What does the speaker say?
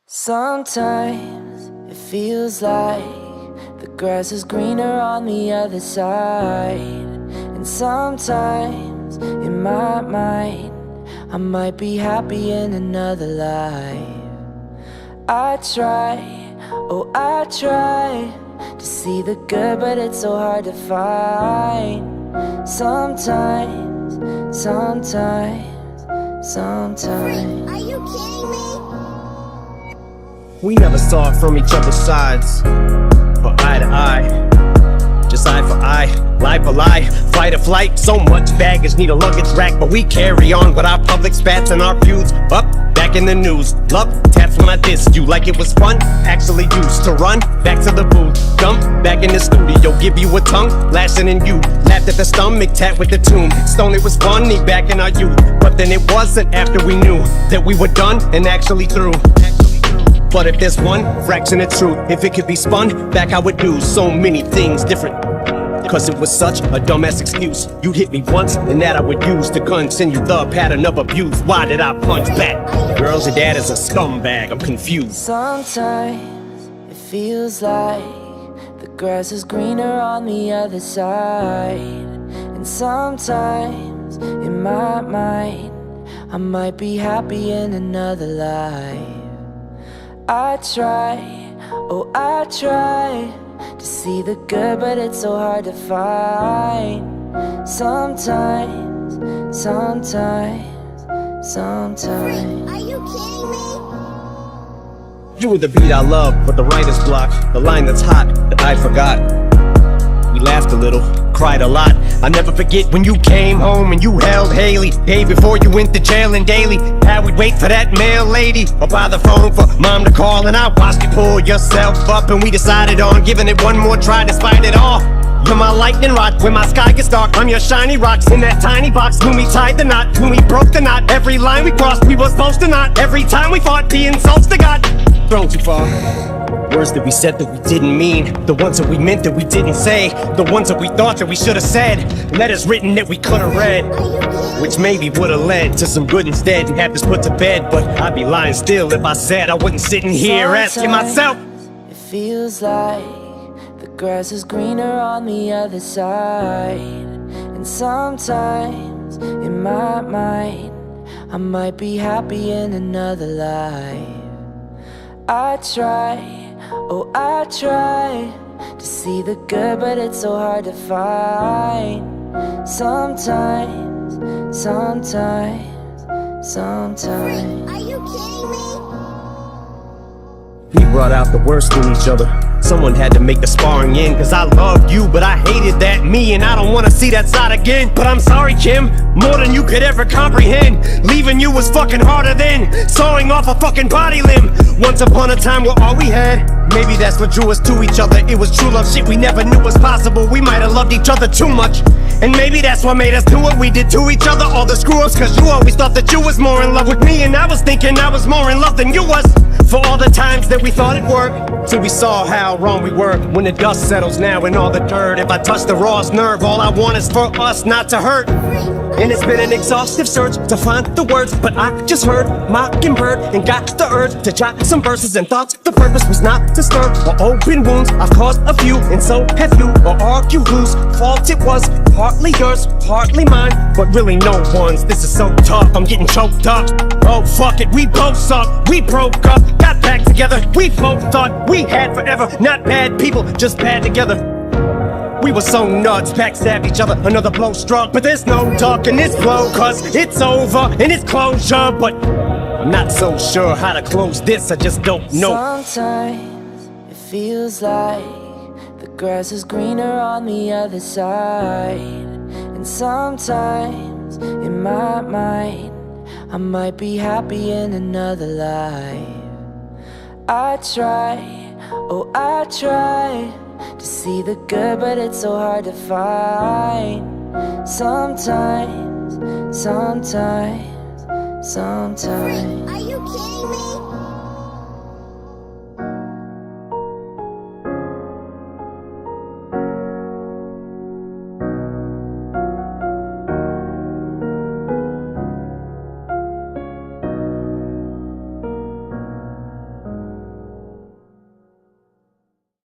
Sometimes it feels like the grass is greener on the other side. And sometimes in my mind I might be happy in another life. I try, oh I try to see the good, but it's so hard to find. Sometimes Are you kidding me? We never saw it from each other's sides, or eye to eye, just eye for eye, lie for lie, fight or flight. So much baggage, need a luggage rack, but we carry on with our public spats and our feuds. Up, back in the news, love taps when I dissed you like it was fun. Actually used to run back to the booth, dump back in the studio, give you a tongue lashing in you. Laughed at the stomach, tap with the tune. Stone, it was funny back in our youth, but then it wasn't after we knew that we were done and actually through. But if there's one fraction of truth, if it could be spun back, I would do so many things different. Cause it was such a dumbass excuse. You'd hit me once, and that I would use to continue the pattern of abuse. Why did I punch back? Girls, your dad is a scumbag, I'm confused. Sometimes it feels like the grass is greener on the other side. And sometimes in my mind I might be happy in another life. I try, oh I try to see the good, but it's so hard to find. Sometimes Are you kidding me? You were the beat I love, but the writer's block, the line that's hot that I forgot. We laughed a little, cried a lot. I never forget when you came home and you held Haley. Day before you went to jail, and daily how we'd wait for that mail lady, or by the phone for mom to call. And I watched you pull yourself up, and we decided on giving it one more try despite it all. You're my lightning rod when my sky gets dark. I'm your shiny rocks in that tiny box. When we tied the knot, when we broke the knot, every line we crossed we were supposed to not. Every time we fought, the insults to God thrown too far. Words that we said that we didn't mean, the ones that we meant that we didn't say, the ones that we thought that we should have said, letters written that we could have read, which maybe would have led to some good instead and have this put to bed. But I'd be lying still if I said I wasn't sitting here asking myself. It feels like the grass is greener on the other side. And sometimes in my mind I might be happy in another life. I try, oh I try to see the good, but it's so hard to find. Sometimes Are you kidding me? We brought out the worst in each other. Someone had to make the sparring end, cause I loved you, but I hated that me, and I don't wanna see that side again. But I'm sorry, Kim, more than you could ever comprehend. Leaving you was fucking harder than sawing off a fucking body limb. Once upon a time were all we had. Maybe that's what drew us to each other. It was true love shit we never knew was possible. We might have loved each other too much, and maybe that's what made us do what we did to each other. All the screw-ups, cause you always thought that you was more in love with me, and I was thinking I was more in love than you was. For all the times that we thought it worked, till we saw how wrong we were. When the dust settles now and all the dirt, if I touch the rawest nerve, all I want is for us not to hurt. And it's been an exhaustive search to find the words, but I just heard Mockingbird and got the urge to jot some verses and thoughts. The purpose was not to stir or open wounds. I've caused a few, and so have you. Or argue whose fault it was. Partly yours, partly mine, but really no one's. This is so tough, I'm getting choked up. Oh fuck it, we both suck. We broke up, got back together. We both thought we had forever. Not bad people, just bad together. We were so nuts, backstabbed each other, another blow struck. But there's no duck in this blow, cause it's over and it's closure. But I'm not so sure how to close this, I just don't know. Sometimes it feels like the grass is greener on the other side. And sometimes in my mind I might be happy in another life. I try, oh I try to see the good, but it's so hard to find. Sometimes Are you kidding me?